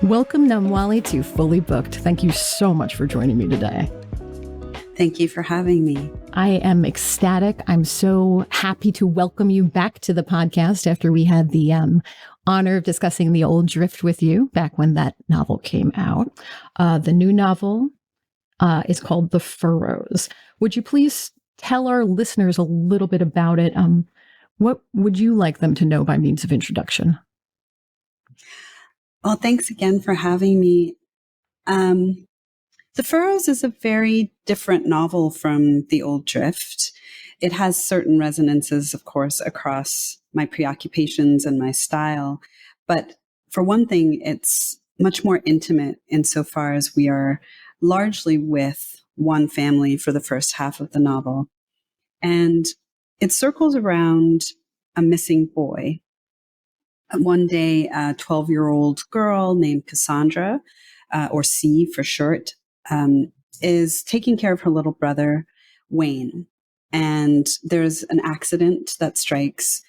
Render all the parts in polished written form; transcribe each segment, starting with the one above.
Welcome, Namwali, to Fully Booked. Thank you so much for joining me today. Thank you for having me. I am ecstatic. I'm so happy to welcome you back to the podcast after we had the honor of discussing the Old Drift with you back when that novel came out. The new novel is called The Furrows. Would you please tell our listeners a little bit about it? What would you like them to know by means of introduction? Well, thanks again for having me. The Furrows is a very different novel from The Old Drift. It has certain resonances, of course, across my preoccupations and my style. But for one thing, it's much more intimate insofar as we are largely with one family for the first half of the novel. And it circles around a missing boy. One day, a 12-year-old girl named Cassandra, or C for short, is taking care of her little brother, Wayne. And there's an accident that strikes.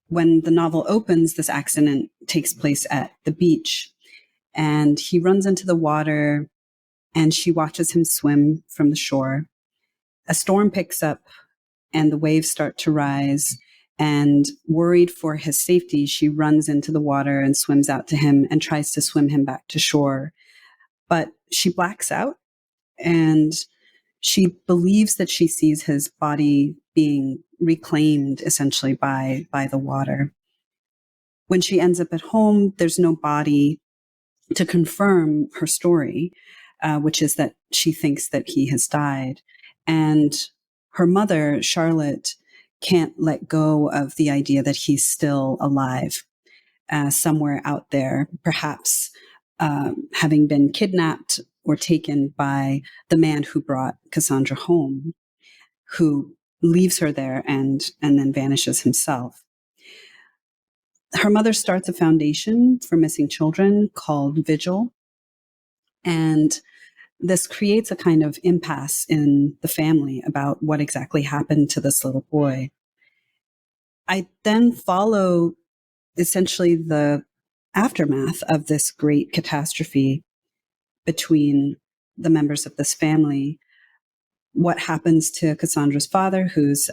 When the novel opens, this accident takes place at the beach. And he runs into the water, and she watches him swim from the shore. A storm picks up, and the waves start to rise. And worried for his safety, she runs into the water and swims out to him and tries to swim him back to shore. But she blacks out, and she believes that she sees his body being reclaimed essentially by the water. When she ends up at home, there's no body to confirm her story, which is that she thinks that he has died. And her mother, Charlotte, can't let go of the idea that he's still alive somewhere out there, perhaps having been kidnapped or taken by the man who brought Cassandra home, who leaves her there and then vanishes himself. Her mother starts a foundation for missing children called Vigil, and this creates a kind of impasse in the family about what exactly happened to this little boy. I then follow essentially the aftermath of this great catastrophe between the members of this family. What happens to Cassandra's father, who's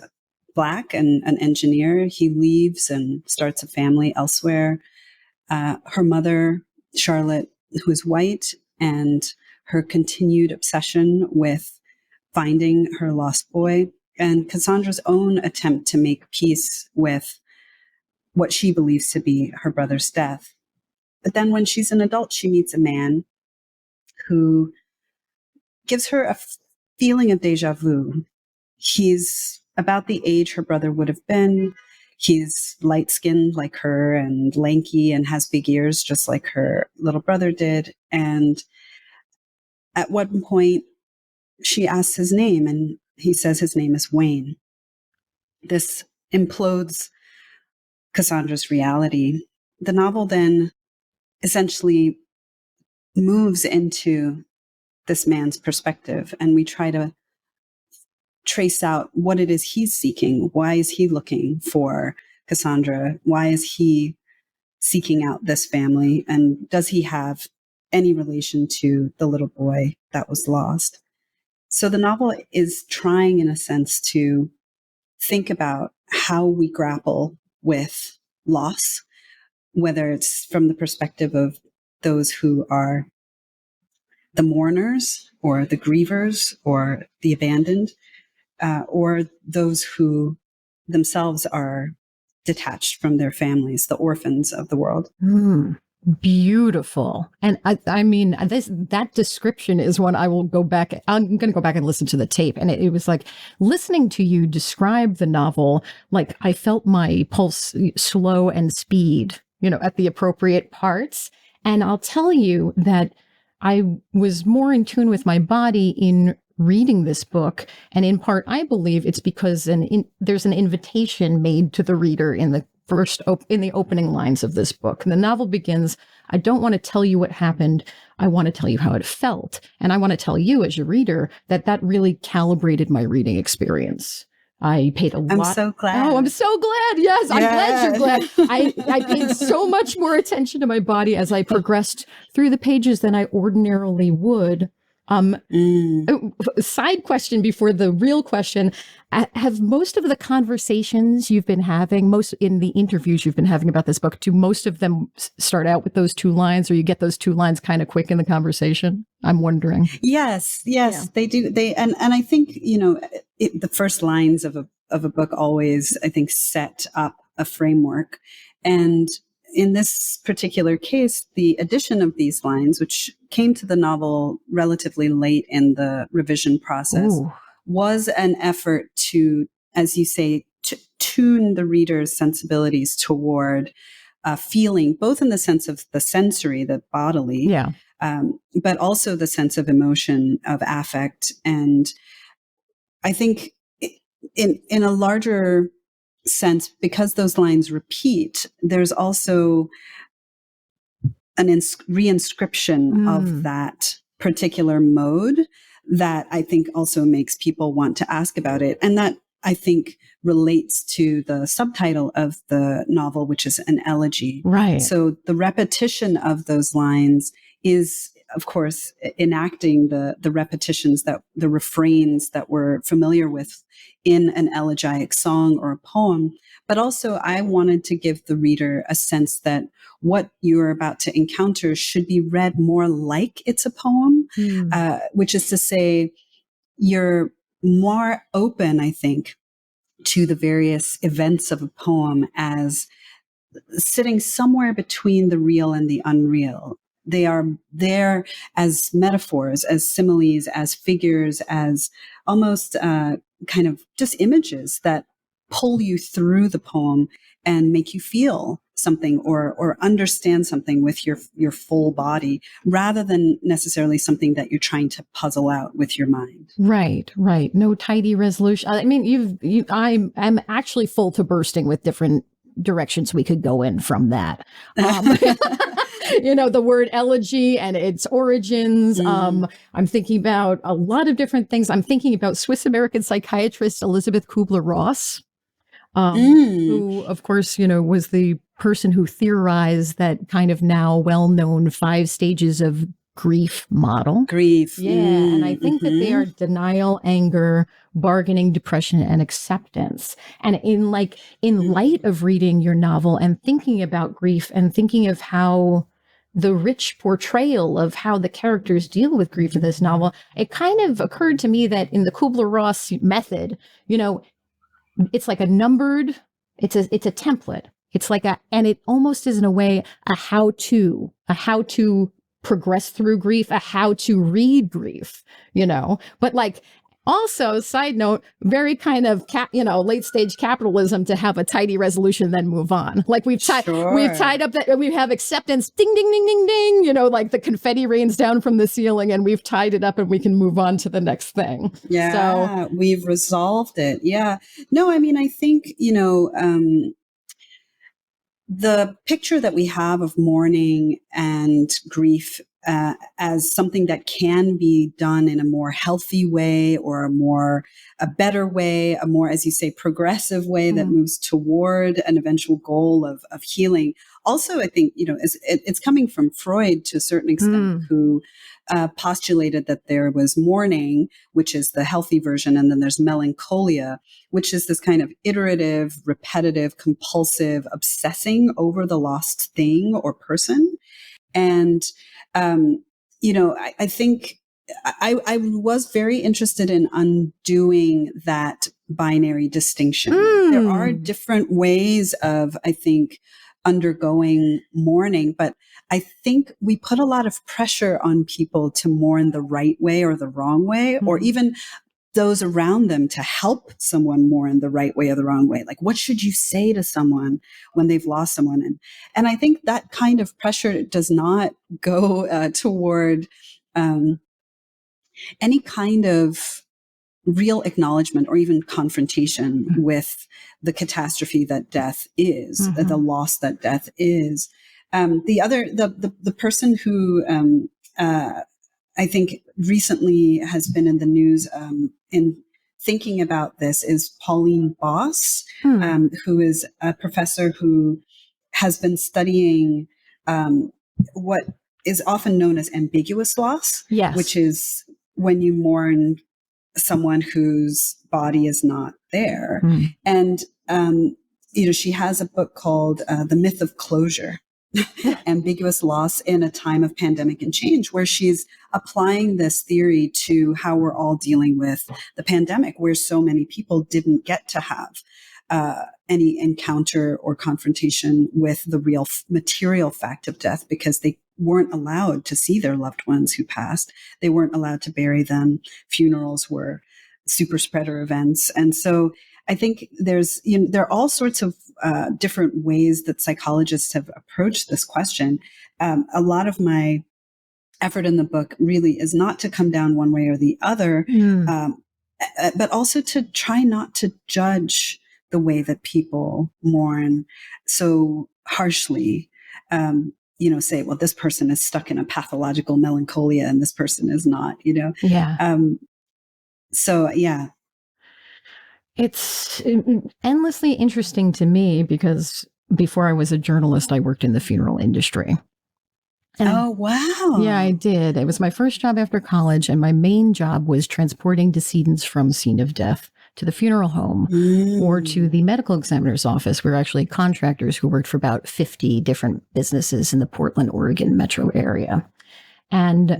Black and an engineer? He leaves and starts a family elsewhere. Her mother, Charlotte, who is white, and her continued obsession with finding her lost boy, and Cassandra's own attempt to make peace with what she believes to be her brother's death. But then when she's an adult, she meets a man who gives her a feeling of deja vu. He's about the age her brother would have been. He's light-skinned like her and lanky and has big ears just like her little brother did. And at one point, she asks his name, and he says his name is Wayne. This implodes Cassandra's reality. The novel then essentially moves into this man's perspective, and we try to trace out what it is he's seeking. Why is he looking for Cassandra? Why is he seeking out this family? And does he have any relation to the little boy that was lost? So the novel is trying, in a sense, to think about how we grapple with loss, whether it's from the perspective of those who are the mourners or the grievers or the abandoned, or those who themselves are detached from their families, the orphans of the world. Beautiful. And I mean, that description is one I will go back. I'm going to go back and listen to the tape. And it was like listening to you describe the novel, like I felt my pulse slow and speed, at the appropriate parts. And I'll tell you that I was more in tune with my body in reading this book. And in part, I believe it's because there's an invitation made to the reader in the opening lines of this book. And the novel begins, I don't want to tell you what happened. I want to tell you how it felt. And I want to tell you as your reader that really calibrated my reading experience. I paid a I'm lot. so glad. Oh, I'm so glad. Yes, I'm glad you're glad. I paid so much more attention to my body as I progressed through the pages than I ordinarily would. Side question before the real question. Have most of the conversations you've been having, most in the interviews you've been having about this book, do most of them start out with those 2 lines, or you get those 2 lines kind of quick in the conversation? I'm wondering. Yes, they do. And I think, the first lines of a book always, I think, set up a framework. And in this particular case, the addition of these lines, which came to the novel relatively late in the revision process, was an effort to, as you say, to tune the reader's sensibilities toward feeling, both in the sense of the sensory, the bodily, but also the sense of emotion, of affect. And I think in a larger sense, because those lines repeat, there's also an reinscription of that particular mode that I think also makes people want to ask about it. And that, I think, relates to the subtitle of the novel, which is an elegy. Right. So the repetition of those lines is, of course, enacting the repetitions, that the refrains that we're familiar with in an elegiac song or a poem. But also, I wanted to give the reader a sense that what you're about to encounter should be read more like it's a poem, which is to say, you're more open, I think, to the various events of a poem as sitting somewhere between the real and the unreal. They are there as metaphors, as similes, as figures, as almost kind of just images that pull you through the poem and make you feel something or understand something with your full body, rather than necessarily something that you're trying to puzzle out with your mind. Right. No tidy resolution. I mean, I'm actually full to bursting with different directions we could go in from that. The word elegy and its origins. I'm thinking about a lot of different things. I'm thinking about Swiss American psychiatrist Elizabeth Kubler-Ross, who, of course, was the person who theorized that kind of now well-known 5 stages of grief model. Grief. Yeah. And I think that they are denial, anger, bargaining, depression, and acceptance. And in light of reading your novel and thinking about grief and thinking of how the rich portrayal of how the characters deal with grief in this novel, it kind of occurred to me that in the Kubler-Ross method, it's like a numbered, it's a template. It's like and it almost is in a way a how to progress through grief, a how to read grief, but also, side note, very kind of late stage capitalism to have a tidy resolution, then move on. We've tied up that we have acceptance, ding, ding, ding, ding, ding, the confetti rains down from the ceiling and we've tied it up and we can move on to the next thing. Yeah. So we've resolved it. Yeah. No, I mean, I think, the picture that we have of mourning and grief as something that can be done in a more healthy way or a better way, a more, as you say, progressive way that moves toward an eventual goal of healing. Also, I think, it's coming from Freud to a certain extent, who postulated that there was mourning, which is the healthy version, and then there's melancholia, which is this kind of iterative, repetitive, compulsive obsessing over the lost thing or person. And, I think I was very interested in undoing that binary distinction. There are different ways of, I think, undergoing mourning, but I think we put a lot of pressure on people to mourn the right way or the wrong way, or even those around them to help someone mourn the right way or the wrong way. Like, what should you say to someone when they've lost someone? And I think that kind of pressure does not go toward any kind of real acknowledgement or even confrontation with the catastrophe that death is, the loss that death is. The person who I think recently has been in the news in thinking about this is Pauline Boss, who is a professor who has been studying what is often known as ambiguous loss, Yes. which is when you mourn someone whose body is not there. And, she has a book called The Myth of Closure, Ambiguous Loss in a Time of Pandemic and Change, where she's applying this theory to how we're all dealing with the pandemic, where so many people didn't get to have any encounter or confrontation with the real material fact of death because they weren't allowed to see their loved ones who passed. They weren't allowed to bury them. Funerals were super spreader events. And so I think there are all sorts of different ways that psychologists have approached this question. A lot of my effort in the book really is not to come down one way or the other, but also to try not to judge the way that people mourn so harshly. Say, well, this person is stuck in a pathological melancholia and this person is not, Yeah. So, yeah. It's endlessly interesting to me because before I was a journalist, I worked in the funeral industry. And wow. Yeah, I did. It was my first job after college, and my main job was transporting decedents from scene of death to the funeral home or to the medical examiner's office. We were actually contractors who worked for about 50 different businesses in the Portland, Oregon metro area. And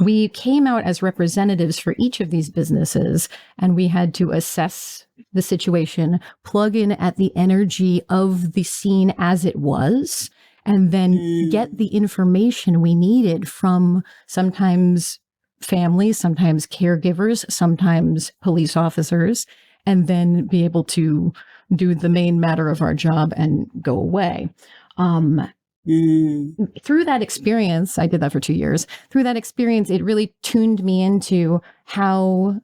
we came out as representatives for each of these businesses, and we had to assess the situation, plug in at the energy of the scene as it was, and then get the information we needed from sometimes families, sometimes caregivers, sometimes police officers, and then be able to do the main matter of our job and go away. Through that experience, I did that for 2 years. Through that experience, it really tuned me into how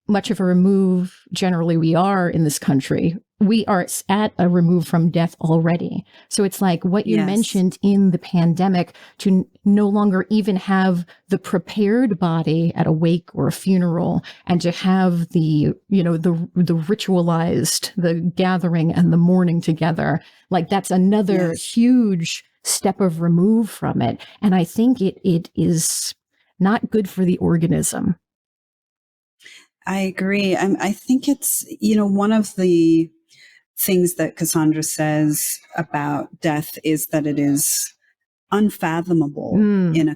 much of a remove generally we are in this country. We are at a remove from death already. So it's like what you mentioned in the pandemic, to no longer even have the prepared body at a wake or a funeral, and to have the ritualized, the gathering and the mourning together. Like that's another huge step of remove from it. And I think it is not good for the organism. I agree. I think it's, one of the things that Cassandra says about death is that it is unfathomable and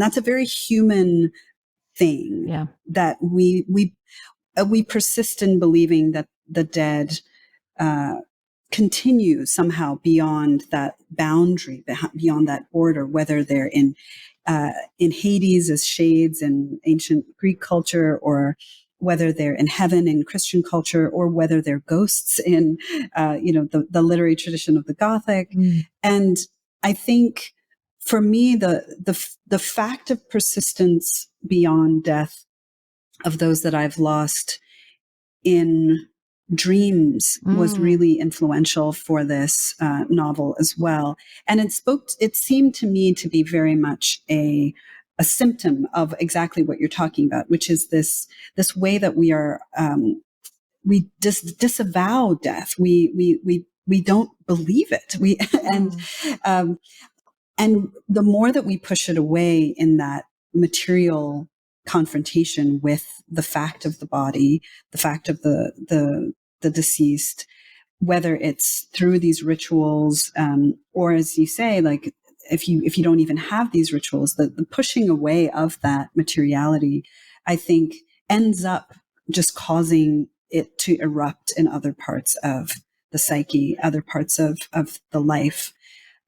that's a very human thing. Yeah. That we persist in believing that the dead continue somehow beyond that boundary, beyond that border, whether they're in Hades as shades in ancient Greek culture, or whether they're in heaven in Christian culture, or whether they're ghosts in, the literary tradition of the Gothic. And I think for me, the fact of persistence beyond death of those that I've lost in dreams was really influential for this novel as well. And it seemed to me to be very much a symptom of exactly what you're talking about, which is this way that we are, we disavow death. We don't believe it. And the more that we push it away in that material confrontation with the fact of the body, the fact of the deceased, whether it's through these rituals, or as you say, like if you don't even have these rituals, the pushing away of that materiality, I think ends up just causing it to erupt in other parts of the psyche, other parts of the life.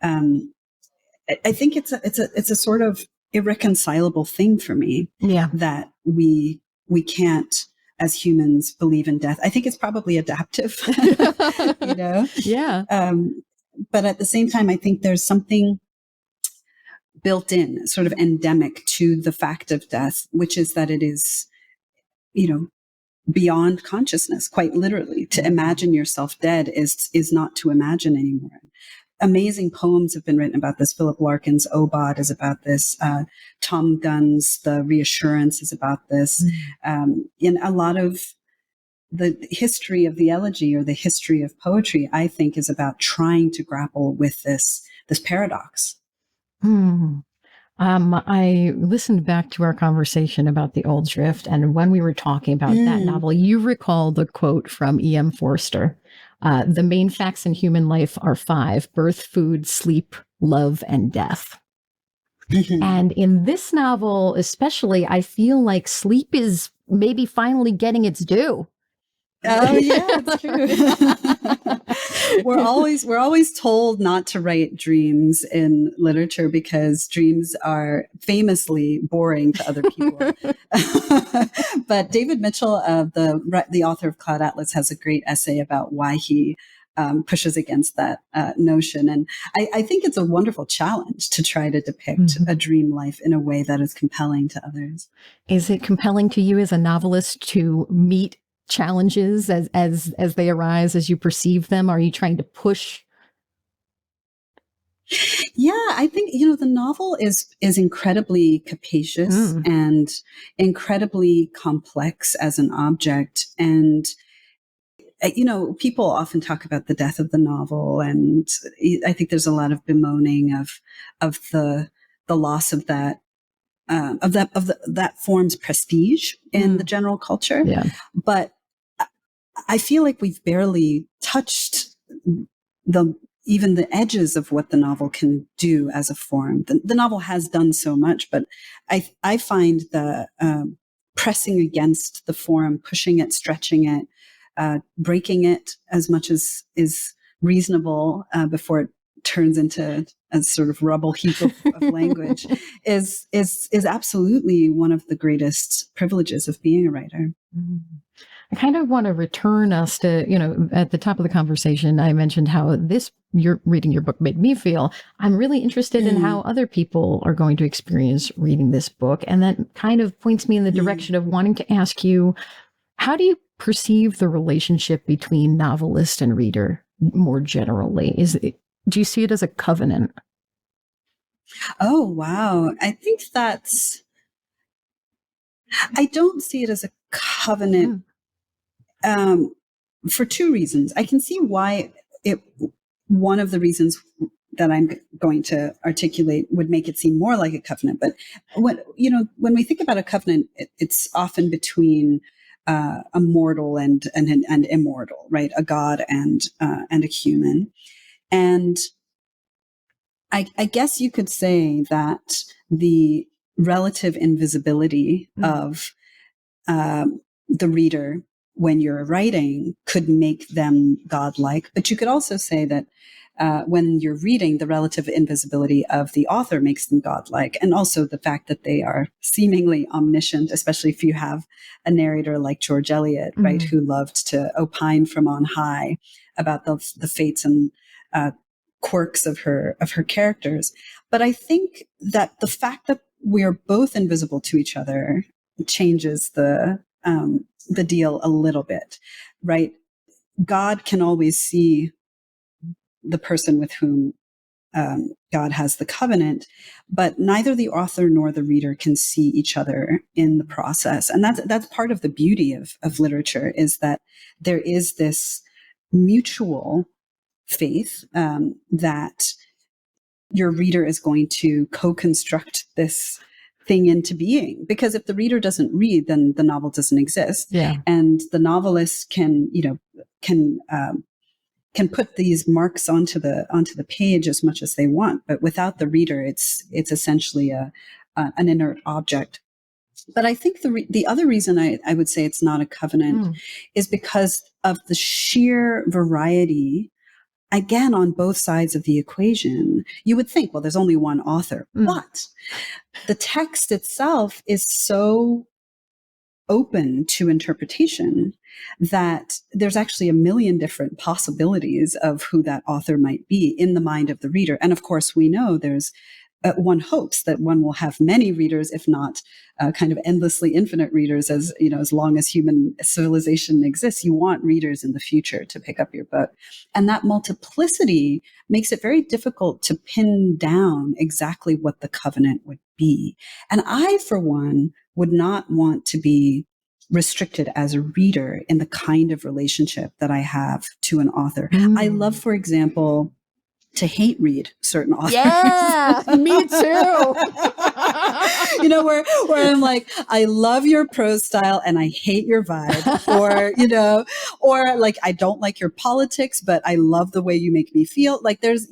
I think it's a sort of irreconcilable thing for me. Yeah. That we can't, as humans, believe in death. I think it's probably adaptive, Yeah. But at the same time, I think there's something built in, sort of endemic to the fact of death, which is that it is, beyond consciousness, quite literally. To imagine yourself dead is not to imagine anymore. amazing poems have been written about this. Philip Larkin's Obod is about this. Tom Gunn's The Reassurance is about this. In a lot of the history of the elegy or the history of poetry, I think, is about trying to grapple with this paradox. I listened back to our conversation about the Old Drift, and when we were talking about that novel, you recall the quote from E.M. Forster. The main facts in human life are 5: birth, food, sleep, love, and death. And in this novel, especially, I feel like sleep is maybe finally getting its due. Oh yeah, it's true. We're always told not to write dreams in literature because dreams are famously boring to other people. But David Mitchell, the author of Cloud Atlas, has a great essay about why he pushes against that notion. And I think it's a wonderful challenge to try to depict a dream life in a way that is compelling to others. Is it compelling to you as a novelist to meet challenges as they arise, as you perceive them? Are you trying to push? Yeah, I think, the novel is incredibly capacious and incredibly complex as an object. And, people often talk about the death of the novel. And I think there's a lot of bemoaning of the loss of that, that form's prestige in the general culture. Yeah. But I feel like we've barely touched even the edges of what the novel can do as a form. The novel has done so much, but I find the pressing against the form, pushing it, stretching it, breaking it as much as is reasonable before it turns into a sort of rubble heap of language is absolutely one of the greatest privileges of being a writer. I kind of want to return us to, at the top of the conversation, I mentioned how you're reading your book made me feel. I'm really interested in how other people are going to experience reading this book. And that kind of points me in the direction of wanting to ask you, how do you perceive the relationship between novelist and reader more generally? Do you see it as a covenant? Oh, wow. I think I don't see it as a covenant. For 2 reasons. I can see why one of the reasons that I'm going to articulate would make it seem more like a covenant. But when we think about a covenant, it's often between a mortal and immortal, right? A god and a human. And I guess you could say that the relative invisibility of the reader when you're writing could make them godlike. But you could also say that when you're reading, the relative invisibility of the author makes them godlike. And also the fact that they are seemingly omniscient, especially if you have a narrator like George Eliot, right, who loved to opine from on high about the fates and quirks of her characters. But I think that the fact that we're both invisible to each other changes the deal a little bit, right? God can always see the person with whom God has the covenant, but neither the author nor the reader can see each other in the process. And that's part of the beauty of literature, is that there is this mutual faith that your reader is going to co-construct this thing into being. Because if the reader doesn't read, then the novel doesn't exist. Yeah. And the novelist can put these marks onto the page as much as they want, but without the reader, it's essentially an inert object. But I think the other reason I would say it's not a covenant is because of the sheer variety. Again, on both sides of the equation, you would think, well, there's only one author, but the text itself is so open to interpretation that there's actually a million different possibilities of who that author might be in the mind of the reader. And of course, we know there's one hopes that one will have many readers, if not kind of endlessly infinite readers, as as long as human civilization exists. You want readers in the future to pick up your book, and that multiplicity makes it very difficult to pin down exactly what the covenant would be. And I, for one, would not want to be restricted as a reader in the kind of relationship that I have to an author. I love, for example, to hate read certain authors. Yeah, me too. Where I'm like, I love your prose style and I hate your vibe, or like, I don't like your politics, but I love the way you make me feel. Like there's,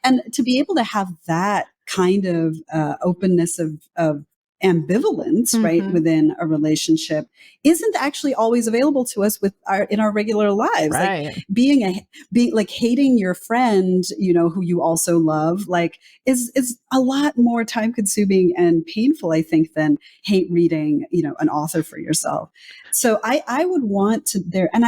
and to be able to have that kind of openness of ambivalence, right, within a relationship isn't actually always available to us in our regular lives. Right. Like being like hating your friend, who you also love, like is a lot more time consuming and painful, I think, than hate reading, an author for yourself. So I would want to and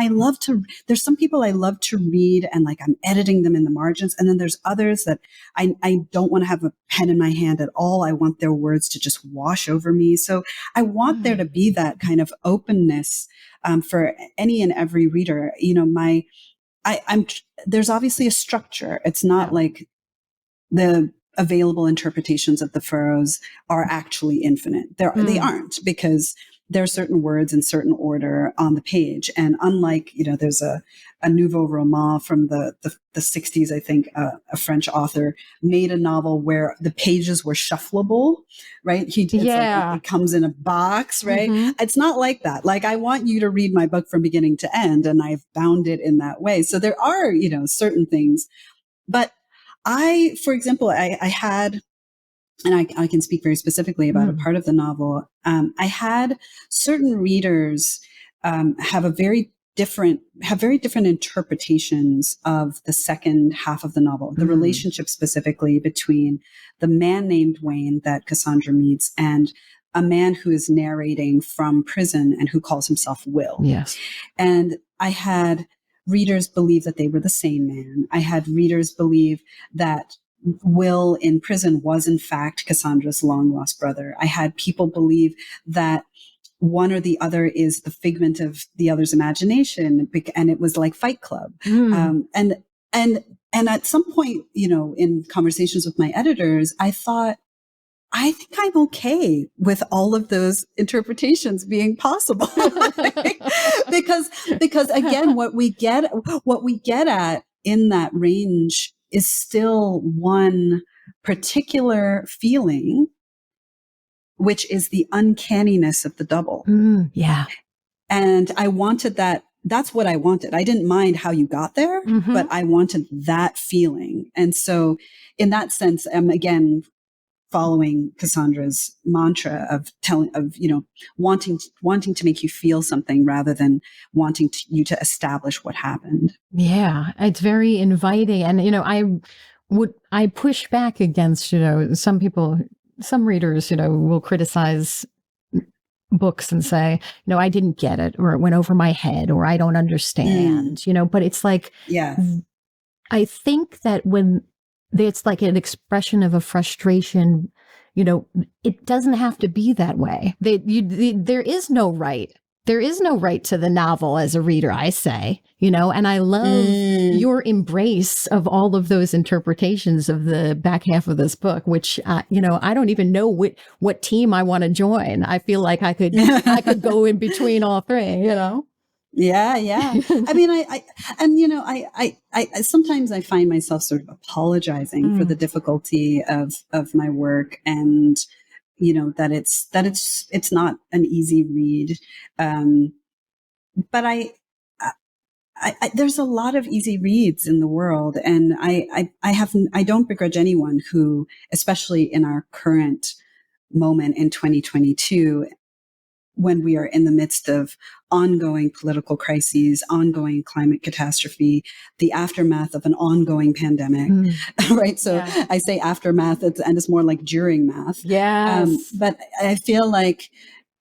there's some people I love to read and like I'm editing them in the margins. And then there's others that I don't want to have a pen in my hand at all. I want their words to just wash over me. So I want there to be that kind of openness for any and every reader. There's obviously a structure. It's not like the available interpretations of the Furrows are actually infinite. They aren't, because there are certain words in certain order on the page. And unlike, there's a nouveau roman from the 60s, I think, a French author made a novel where the pages were shuffleable, right? It comes in a box, right? It's not like that. Like, I want you to read my book from beginning to end, and I've bound it in that way. So there are, certain things. But for example, I had, and I can speak very specifically about a part of the novel. I had certain readers have very different interpretations of the second half of the novel, the relationship specifically between the man named Wayne that Cassandra meets and a man who is narrating from prison and who calls himself Will. Yes. And I had readers believe that they were the same man. I had readers believe that Will in prison was in fact Cassandra's long lost brother. I had people believe that one or the other is the figment of the other's imagination, and it was like Fight Club. And at some point, in conversations with my editors, I thought, I think I'm okay with all of those interpretations being possible. because again, what we get at in that range is still one particular feeling, which is the uncanniness of the double. Yeah. And I wanted that. That's what I wanted. I didn't mind how you got there, but I wanted that feeling. And so in that sense, I'm again following Cassandra's mantra of wanting to make you feel something rather than wanting you to establish what happened. Yeah, it's very inviting. And, I push back against, some people, some readers, will criticize books and say, I didn't get it, or it went over my head, or I don't understand, but it's like, I think that when it's like an expression of a frustration, it doesn't have to be that way. There is no right. There is no right to the novel as a reader, I say, and I love your embrace of all of those interpretations of the back half of this book, which, I don't even know what team I want to join. I feel like I could go in between all three, Yeah. I mean, I sometimes I find myself sort of apologizing for the difficulty of my work, and that it's not an easy read. But I there's a lot of easy reads in the world, and I don't begrudge anyone who, especially in our current moment in 2022, when we are in the midst of ongoing political crises, ongoing climate catastrophe, the aftermath of an ongoing pandemic, right? So I say aftermath, and it's more like during math. Yes. But I feel like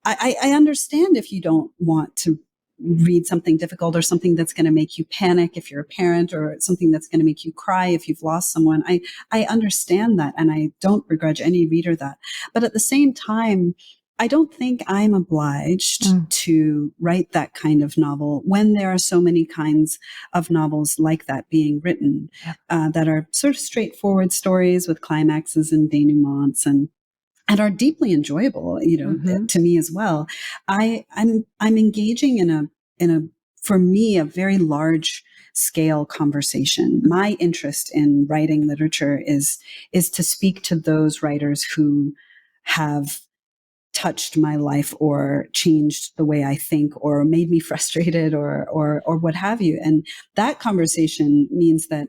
I understand if you don't want to read something difficult or something that's going to make you panic if you're a parent, or something that's going to make you cry if you've lost someone. I understand that, and I don't begrudge any reader that. But at the same time, I don't think I'm obliged to write that kind of novel when there are so many kinds of novels like that being written, that are sort of straightforward stories with climaxes and denouements and are deeply enjoyable, to me as well. I'm engaging in a for me, a very large scale conversation. My interest in writing literature is to speak to those writers who have touched my life or changed the way I think or made me frustrated or what have you. And that conversation means that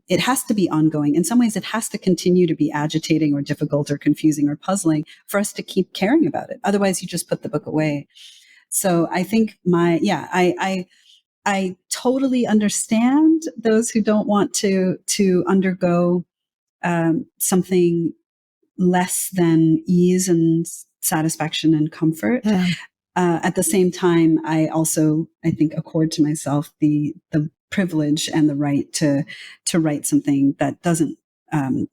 it has to be ongoing. In some ways, it has to continue to be agitating or difficult or confusing or puzzling for us to keep caring about it. Otherwise, you just put the book away. So I think I totally understand those who don't want to undergo something less than ease and satisfaction and comfort. Yeah. At the same time, I think accord to myself the privilege and the right to write something that doesn't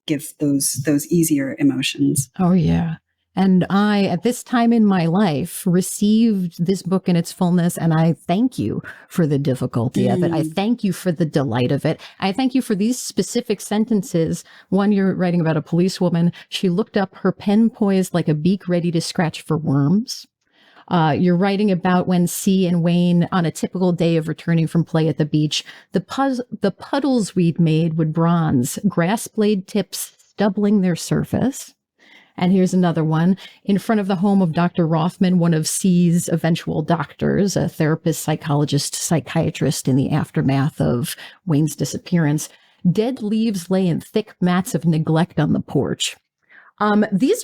give those easier emotions. Oh yeah. And I, at this time in my life, received this book in its fullness, and I thank you for the difficulty of it. I thank you for the delight of it. I thank you for these specific sentences. One, you're writing about a policewoman. She looked up, her pen poised like a beak ready to scratch for worms. You're writing about when C and Wayne, on a typical day of returning from play at the beach, the puddles we'd made would bronze, grass blade tips stubbling their surface. And here's another one. In front of the home of Dr. Rothman, one of C's eventual doctors, a therapist, psychologist, psychiatrist in the aftermath of Wayne's disappearance, dead leaves lay in thick mats of neglect on the porch. There's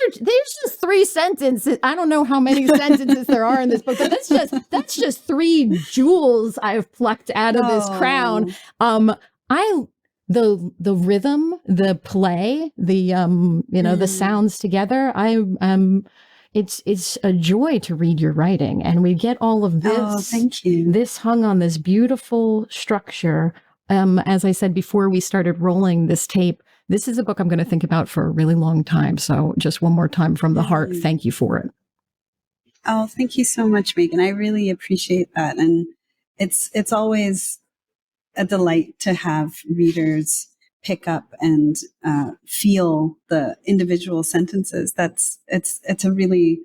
just 3 sentences. I don't know how many sentences there are in this book, but that's just 3 jewels I've plucked out of this crown. The rhythm, the play, the sounds together. It's a joy to read your writing, and we get all of this. Oh, thank you. This hung on this beautiful structure. As I said before we started rolling this tape, this is a book I'm going to think about for a really long time. So just one more time from the heart, thank you for it. Oh, thank you so much, Megan. I really appreciate that, and it's always a delight to have readers pick up and feel the individual sentences. It's a really,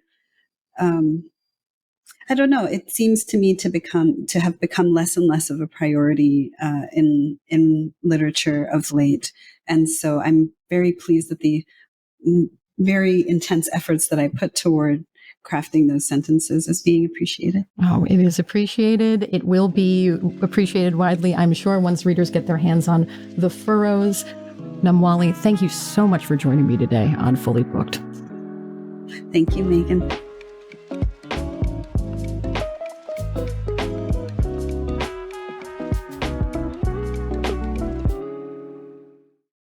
I don't know. It seems to me to have become less and less of a priority in literature of late, and so I'm very pleased that the very intense efforts that I put toward crafting those sentences is being appreciated. Oh, it is appreciated. It will be appreciated widely, I'm sure, once readers get their hands on the Furrows. Namwali, thank you so much for joining me today on Fully Booked. Thank you, Megan.